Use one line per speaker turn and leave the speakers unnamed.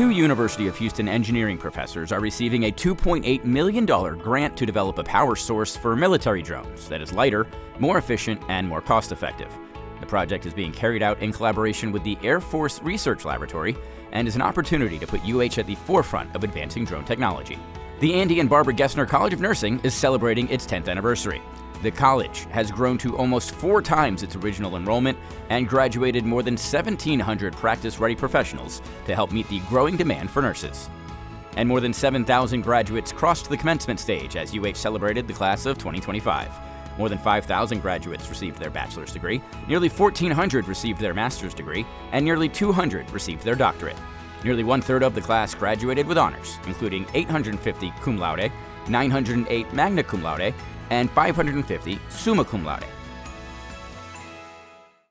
2 University of Houston engineering professors are receiving a $2.8 million grant to develop a power source for military drones that is lighter, more efficient, and more cost-effective. The project is being carried out in collaboration with the Air Force Research Laboratory and is an opportunity to put UH at the forefront of advancing drone technology. The Andy and Barbara Gessner College of Nursing is celebrating its 10th anniversary. The college has grown to almost 4 times its original enrollment and graduated more than 1,700 practice-ready professionals to help meet the growing demand for nurses. And more than 7,000 graduates crossed the commencement stage as UH celebrated the class of 2025. More than 5,000 graduates received their bachelor's degree, nearly 1,400 received their master's degree, and nearly 200 received their doctorate. Nearly 1/3 of the class graduated with honors, including 850 cum laude, 908 magna cum laude, and 550 summa cum laude.